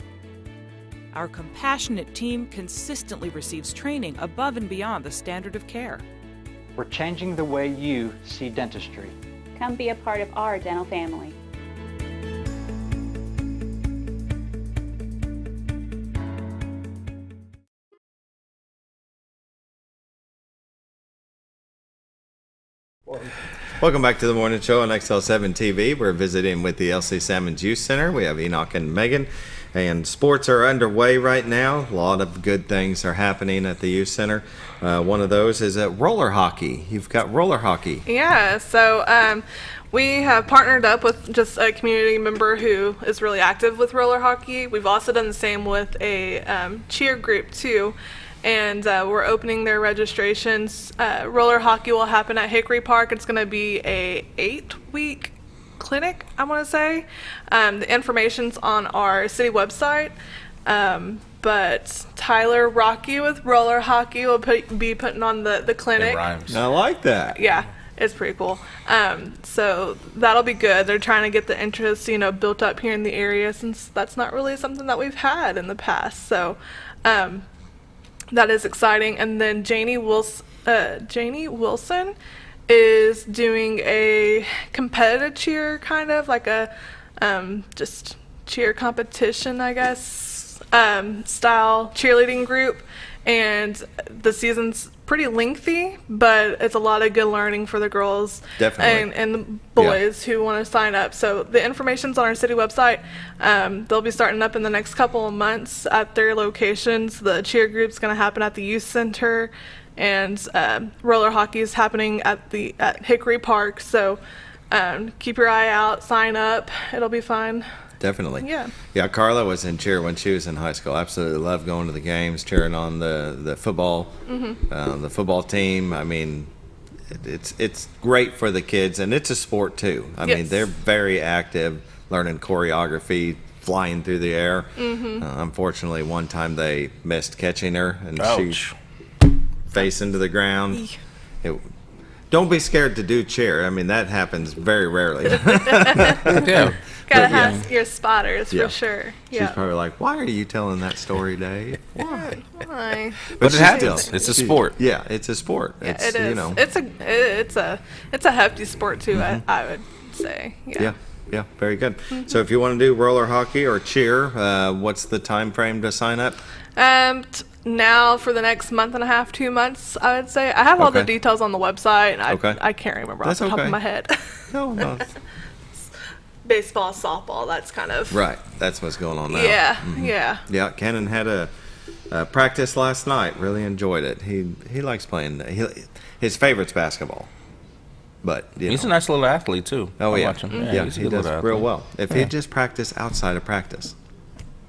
Our compassionate team consistently receives training above and beyond the standard of care. We're changing the way you see dentistry. Come be a part of our dental family. Welcome back to the morning show on XL7-TV. We're visiting with the LC Sammons Youth Center. We have Enoch and Megan, and sports are underway right now. A lot of good things are happening at the Youth Center. One of those is roller hockey. You've got roller hockey. Yeah, so we have partnered up with just a community member who is really active with roller hockey. We've also done the same with a cheer group too. And we're opening their registrations. Roller hockey will happen at Hickory Park. It's going to be a 8-week clinic, I want to say. The information's on our city website. But Tyler Rocky with roller hockey will be putting on the clinic. It rhymes. I like that. Yeah, it's pretty cool. So that'll be good. They're trying to get the interest, built up here in the area since that's not really something that we've had in the past. So that is exciting. And then Janie Wilson is doing a competitive cheer, kind of like a just cheer competition, I guess, style cheerleading group. And the season's pretty lengthy, but it's a lot of good learning for the girls and the boys who want to sign up. So the information's on our city website. They'll be starting up in the next couple of months at their locations. The cheer group's going to happen at the youth center, and roller hockey is happening at Hickory Park. So keep your eye out, sign up. It'll be fun. Definitely. Yeah, Carla was in cheer when she was in high school. Absolutely loved going to the games, cheering on the football, the football team. I mean, it's great for the kids, and it's a sport too. I mean, they're very active, learning choreography, flying through the air. Unfortunately, one time they missed catching her, and she face into the ground. Don't be scared to do cheer. I mean, that happens very rarely. Gotta have your spotters for sure. She's probably like, "Why are you telling that story, Dave? Why?" But it happens. It's a sport. Yeah, it's a sport. Yeah, it is. It's a hefty sport too. I would say. Yeah. Yeah, very good. So if you want to do roller hockey or cheer, what's the time frame to sign up? Now for the next month and a half, 2 months, I would say. I have all the details on the website, and I can't remember off the top of my head. No. Baseball, softball, that's kind of... Right, that's what's going on now. Yeah. Yeah, Cannon had a practice last night. Really enjoyed it. He likes playing. His favorite's basketball. But he's a nice little athlete too. Oh I yeah, watch him. he does real well. If he just practice outside of practice,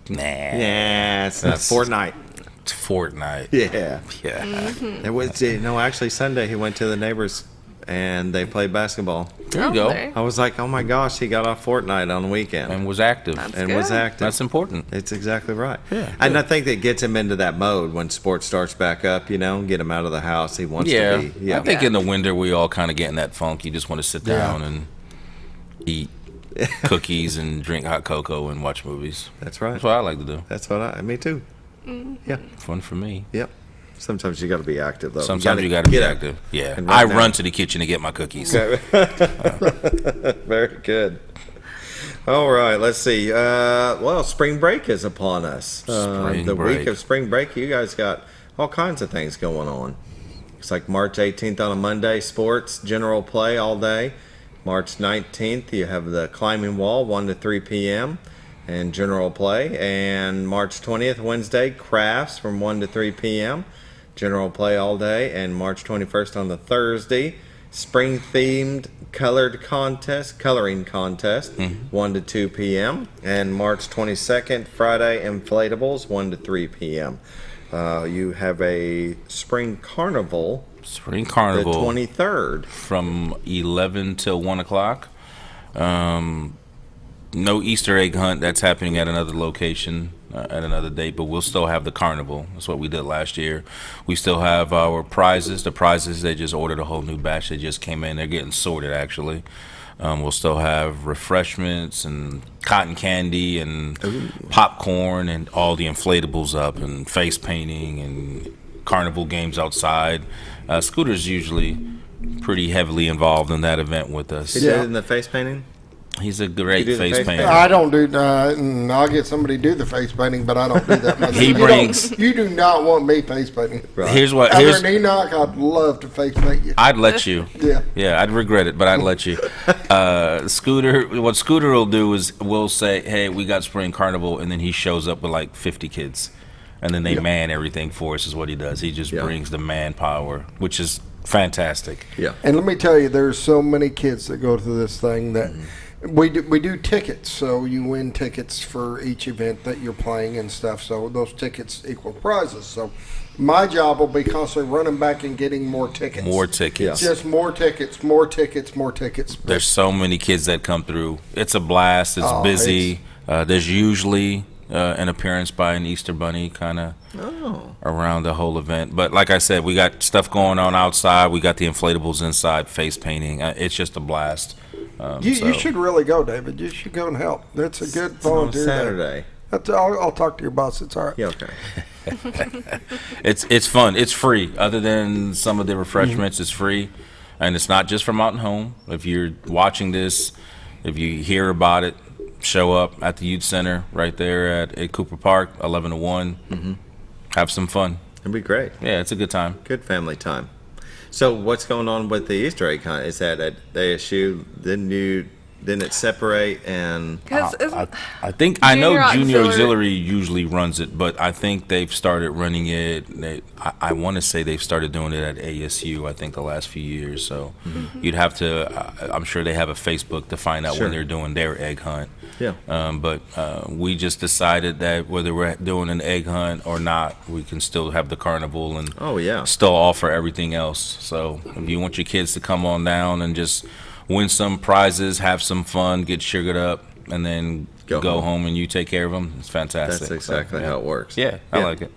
it's a Fortnite. It's Fortnite. Yeah. Mm-hmm. It was actually Sunday he went to the neighbors and they played basketball. There you go. I was like, oh my gosh, he got off Fortnite on the weekend and was active. That's important. It's exactly right. Yeah, and I think that gets him into that mode when sports starts back up. Get him out of the house. He wants to be. I think in the winter we all kind of get in that funk. You just want to sit down and eat cookies and drink hot cocoa and watch movies. That's right. That's what I like to do. That's what me too. Yeah, fun for me. Yep. Sometimes you got to be active, though. Sometimes you got to be active. Yeah. I run to the kitchen to get my cookies. Very good. All right. Let's see. Spring break is upon us. The week of spring break, you guys got all kinds of things going on. It's like March 18th on a Monday, sports, general play all day. March 19th, you have the climbing wall, 1 to 3 p.m. and general play. And March 20th, Wednesday, crafts from 1 to 3 p.m. General play all day. And March 21st on the Thursday, spring-themed coloring contest, 1 to 2 p.m. And March 22nd, Friday, inflatables, 1 to 3 p.m. You have a spring carnival. The 23rd. From 11 till 1 o'clock. No Easter egg hunt. That's happening at another location at another date, but we'll still have the carnival. That's what we did last year. We still have our prizes. The prizes, they just ordered a whole new batch. They just came in. They're getting sorted, actually. We'll still have refreshments and cotton candy and popcorn and all the inflatables up and face painting and carnival games outside. Scooter's usually pretty heavily involved in that event with us. He did in the face painting? He's a great face painter. I don't do I'll get somebody to do the face painting, but I don't do that myself. You do not want me face painting. Right. Here's Enoch, I'd love to face paint you. I'd let you. Yeah, I'd regret it, but I'd let you. What Scooter will do is we'll say, hey, we got spring carnival, and then he shows up with like 50 kids. And then they man everything for us is what he does. He just brings the manpower, which is fantastic. Yeah. And let me tell you, there's so many kids that go to this thing that we do tickets. So you win tickets for each event that you're playing and stuff. So those tickets equal prizes. So my job will be constantly running back and getting more tickets. More tickets. Just more tickets, more tickets, more tickets. There's so many kids that come through. It's a blast. It's busy. There's usually an appearance by an Easter bunny kind of around the whole event. But like I said, we got stuff going on outside. We got the inflatables inside, face painting. It's just a blast. You should really go, David. You should go and help. That's a good volunteer. Saturday. I'll talk to your boss. It's all right. Yeah, okay. It's fun. It's free. Other than some of the refreshments, it's free. And it's not just for Mountain Home. If you're watching this, if you hear about it, show up at the youth center right there at Cooper Park, 11 to 1. Have some fun. It'd be great. Yeah, it's a good time. Good family time. So what's going on with the Easter egg hunt? Is that at ASU? Didn't it separate? And I think I know Junior Auxiliary usually runs it, but I think they've started running it. I want to say they've started doing it at ASU. I think the last few years. So you'd have to. I'm sure they have a Facebook to find out when they're doing their egg hunt. Yeah. But we just decided that whether we're doing an egg hunt or not, we can still have the carnival and still offer everything else. So if you want your kids to come on down and just win some prizes, have some fun, get sugared up, and then go home and you take care of them, it's fantastic. That's exactly how it works. Yeah, I like it.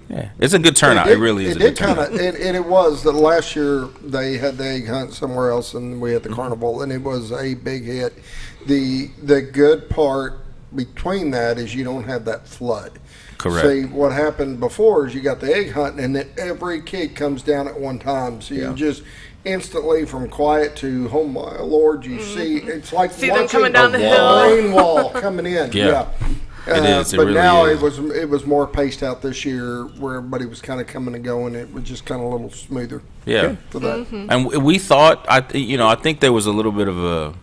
Yeah, it's a good turnout. It really is. It was the last year they had the egg hunt somewhere else, and we had the carnival, and it was a big hit. The good part between that is you don't have that flood. Correct. See, what happened before is you got the egg hunt, and then every kid comes down at one time. So instantly from quiet to, oh my Lord, you see, it's like See them watching coming down the a hill. rain wall coming in. Yeah. It is. It but really now is. it was more paced out this year, where everybody was kind of coming and going. It was just kind of a little smoother. Yeah. For that. And we thought, I think there was a little bit of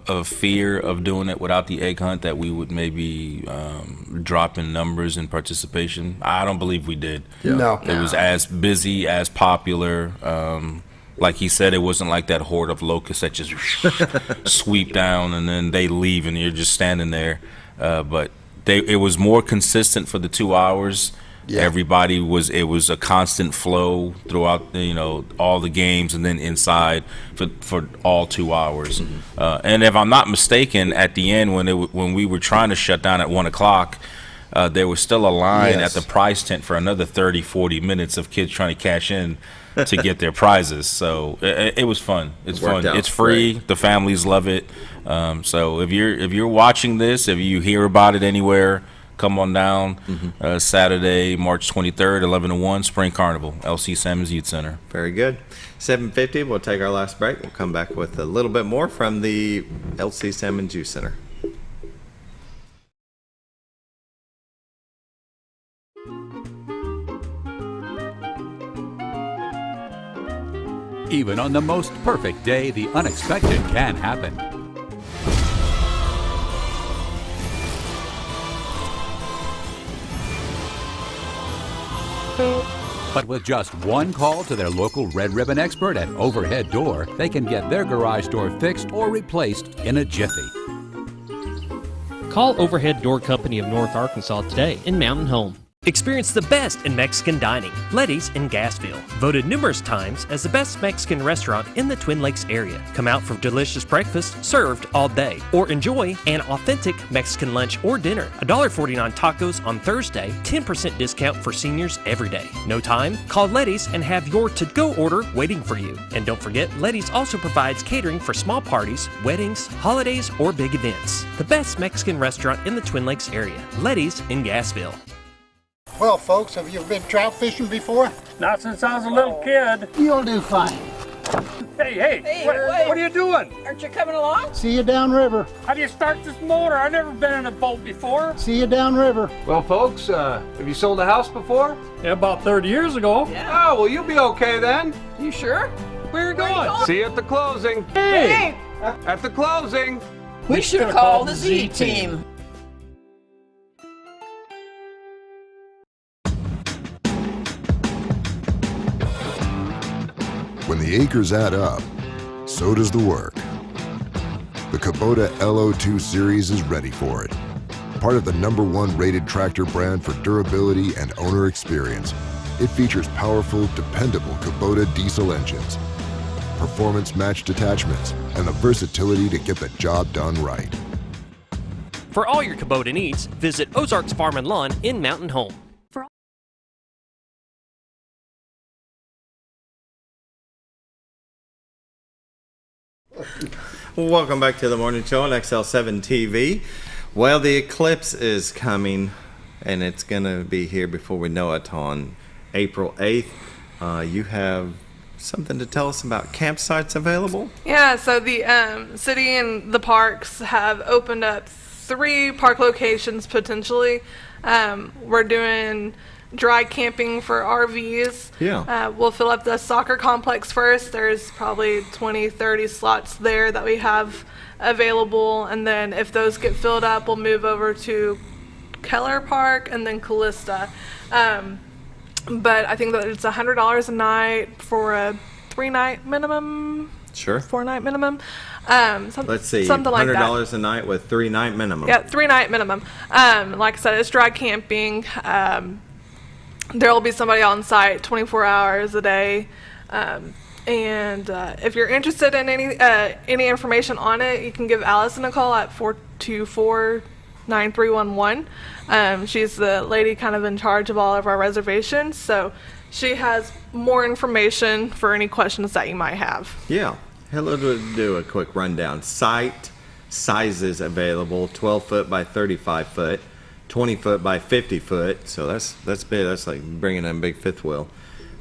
a fear of doing it without the egg hunt, that we would maybe drop in numbers and participation. I don't believe we did. No. It was as busy, as popular. Like he said, it wasn't like that horde of locusts that just sweep down and then they leave and you're just standing there. But it was more consistent for the 2 hours. Yeah. Everybody it was a constant flow throughout, all the games, and then inside for all 2 hours. And if I'm not mistaken, at the end when we were trying to shut down at 1:00, there was still a line at the prize tent for another 30-40 minutes of kids trying to cash in to get their prizes. So it was fun. It's fun. It's free. Great. The families love it. So if you're watching this, if you hear about it anywhere, come on down. Saturday, March 23rd, 11 to 1, Spring Carnival, LC Sammons Youth Center. Very good. 7:50. We'll take our last break. We'll come back with a little bit more from the LC Sammons Youth Center. Even on the most perfect day, the unexpected can happen. But with just one call to their local Red Ribbon expert at Overhead Door, they can get their garage door fixed or replaced in a jiffy. Call Overhead Door Company of North Arkansas today in Mountain Home. Experience the best in Mexican dining. Letty's in Gassville. Voted numerous times as the best Mexican restaurant in the Twin Lakes area. Come out for delicious breakfast served all day. Or enjoy an authentic Mexican lunch or dinner. $1.49 tacos on Thursday. 10% discount for seniors every day. No time? Call Letty's and have your to-go order waiting for you. And don't forget, Letty's also provides catering for small parties, weddings, holidays, or big events. The best Mexican restaurant in the Twin Lakes area. Letty's in Gassville. Well, folks, have you ever been trout fishing before? Not since I was a little kid. You'll do fine. Hey, what are you doing? Aren't you coming along? See you downriver. How do you start this motor? I've never been in a boat before. See you downriver. Well, folks, have you sold a house before? Yeah, about 30 years ago. Yeah. Oh, well, you'll be okay then. You sure? Where are you going? See you at the closing. Hey! At the closing. We should have called the Z-Team. When the acres add up, so does the work. The Kubota LO2 series is ready for it. Part of the #1 rated tractor brand for durability and owner experience, it features powerful, dependable Kubota diesel engines, performance matched attachments, and the versatility to get the job done right. For all your Kubota needs, visit Ozarks Farm and Lawn in Mountain Home. Welcome back to the morning show on XL7-TV. Well, the eclipse is coming, and it's going to be here before we know it on April 8th. You have something to tell us about campsites available? Yeah, so the city and the parks have opened up 3 park locations potentially. We're doing dry camping for RVs. Yeah. We'll fill up the soccer complex first. There's probably 20-30 slots there that we have available, and then if those get filled up, we'll move over to Keller Park and then Callista. But I think that it's $100 a night for a 3-night minimum. Sure. 4-night minimum. Let's see, something like that. $100 a night with 3-night minimum. Yeah, 3-night minimum. Like I said, it's dry camping. There will be somebody on site 24 hours a day. And if you're interested in any information on it, you can give Allison a call at 424-9311. She's the lady kind of in charge of all of our reservations, so she has more information for any questions that you might have. Yeah. Let's do a quick rundown. Site sizes available: 12 foot by 35 foot, 20 foot by 50 foot. So that's big. That's like bringing in a big fifth wheel.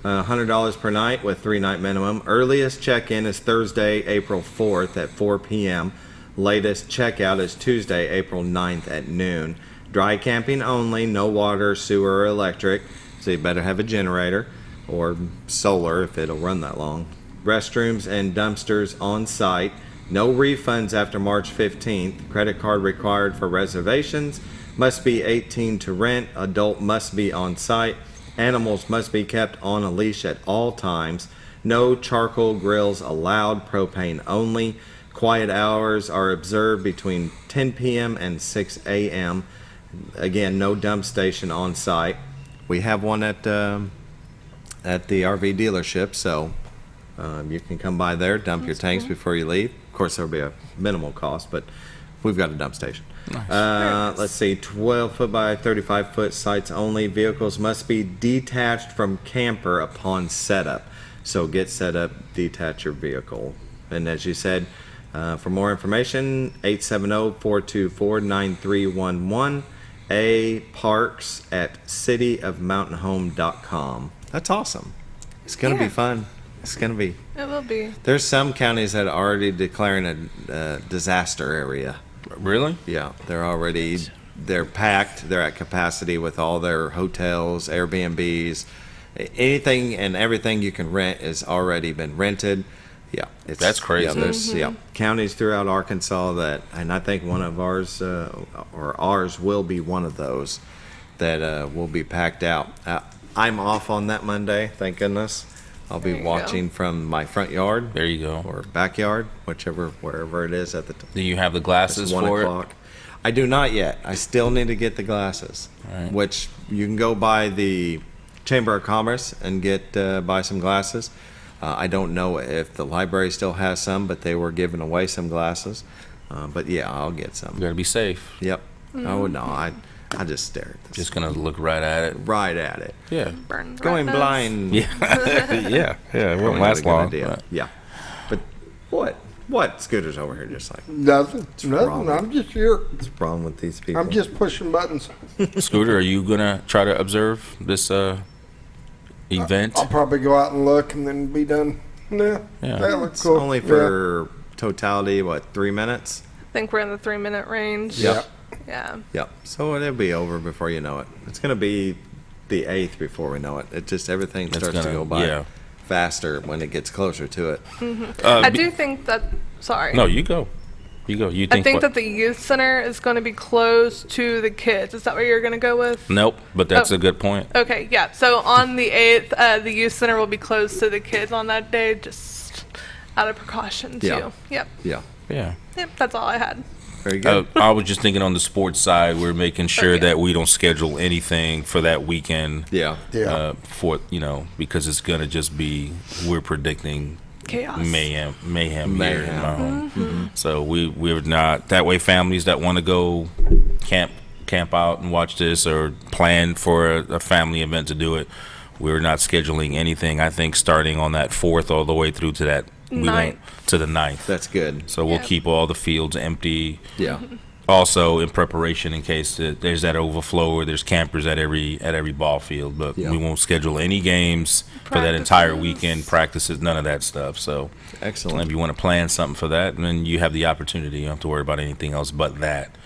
$100 per night with 3-night minimum. Earliest check-in is Thursday, April 4th at 4 p.m. Latest checkout is Tuesday, April 9th at noon. Dry camping only, no water, sewer, or electric, so you better have a generator or solar if it'll run that long. Restrooms and dumpsters on site. No refunds after March 15th. Credit card required for reservations. Must be 18 to rent. Adult must be on site. Animals must be kept on a leash at all times. No charcoal grills allowed. Propane only. Quiet hours are observed between 10 p.m. and 6 a.m. Again, no dump station on site. We have one at the RV dealership, so you can come by there, dump your tanks before you leave. Of course, there'll be a minimal cost, but we've got a dump station. Nice. Let's see, 12-foot by 35-foot sites only. Vehicles must be detached from camper upon setup. So get set up, detach your vehicle. And as you said, for more information, 870-424-9311. parks@cityofmountainhome.com. That's awesome. It's going to be fun. It's going to be. It will be. There's some counties that are already declaring a disaster area. Really? Yeah, they're packed. They're at capacity with all their hotels, Airbnbs, anything and everything you can rent has already been rented. Yeah, that's crazy. Yeah, there's counties throughout Arkansas that, and I think one of ours or ours will be one of those that will be packed out. I'm off on that Monday, thank goodness. I'll be watching from my front yard. There you go. Or backyard, wherever it is at the time. Do you have the glasses for 1 o'clock. I do not yet. I still need to get the glasses, which you can go by the Chamber of Commerce and buy some glasses. I don't know if the library still has some, but they were giving away some glasses. But yeah, I'll get some. You gotta be safe. Yep. Oh no, I just stare at this. Just gonna look right at it. Right at it. Yeah. Going blind. Yeah. yeah. It won't last long. Yeah. But what? Scooter's over here just like nothing. I'm just here. What's wrong with these people? I'm just pushing buttons. Scooter, are you gonna try to observe this event? I'll probably go out and look and then be done. Yeah. That looks cool. Only for totality, 3 minutes? I think we're in the 3-minute range. Yep. Yeah. Yep. So it'll be over before you know it. It's going to be the 8th before we know it. It just, everything starts to go by faster when it gets closer to it. I do think that, sorry. No, you go. You think I think that the youth center is going to be closed to the kids. Is that what you're going to go with? Nope, but that's a good point. Okay, yeah. So on the 8th, the youth center will be closed to the kids on that day, just out of precaution, too. Yeah. Yep. Yeah. Yep, that's all I had. Very good. I was just thinking on the sports side, we're making sure that we don't schedule anything for that weekend. Yeah. Because it's going to just be, we're predicting chaos, mayhem here in my home. Mm-hmm. So we're not that way. Families that want to go camp out and watch this or plan for a family event to do it, we're not scheduling anything. I think starting on that 4th all the way through to that to the 9th. That's good. So we'll keep all the fields empty. Yeah. Also in preparation in case there's that overflow or there's campers at every ball field, but we won't schedule any games for that entire weekend, practices, none of that stuff. So excellent. If you want to plan something for that, then you have the opportunity. You don't have to worry about anything else but that.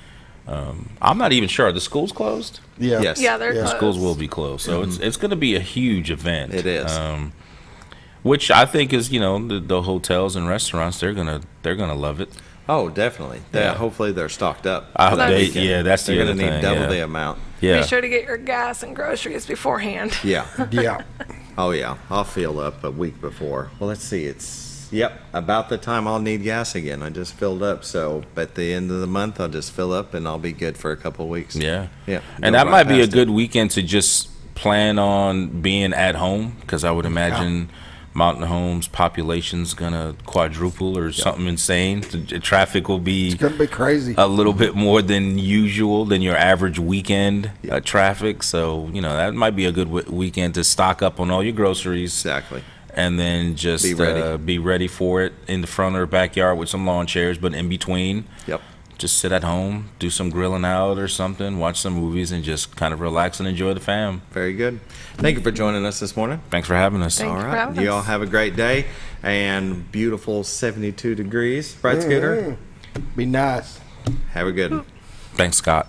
I'm not even sure. Are the schools closed? Yeah. Yes. Yeah, they're closed. The schools will be closed. So it's going to be a huge event. It is. Which I think is, the hotels and restaurants, they're gonna love it. Oh, definitely. Hopefully they're stocked up. That's the other thing. They're going to need double the amount. Yeah. Be sure to get your gas and groceries beforehand. Yeah. Yeah. Oh, yeah. I'll fill up a week before. Well, let's see. It's, about the time I'll need gas again. I just filled up. So at the end of the month, I'll just fill up and I'll be good for a couple of weeks. Yeah. Yeah. And that might be a good weekend to just plan on being at home, because I would imagine Mountain Home's population's gonna quadruple or something insane. The traffic will be, it's gonna be crazy, a little bit more than usual, than your average weekend traffic. So that might be a good weekend to stock up on all your groceries. Exactly. And then just be ready for it in the front or backyard with some lawn chairs, but in between, just sit at home, do some grilling out or something, watch some movies, and just kind of relax and enjoy the fam. Very good. Thank you for joining us this morning. Thanks for having us. Thank you for having You us. all have a great day and beautiful 72 degrees. Right, Scooter? Be nice. Have a good one. Thanks, Scott.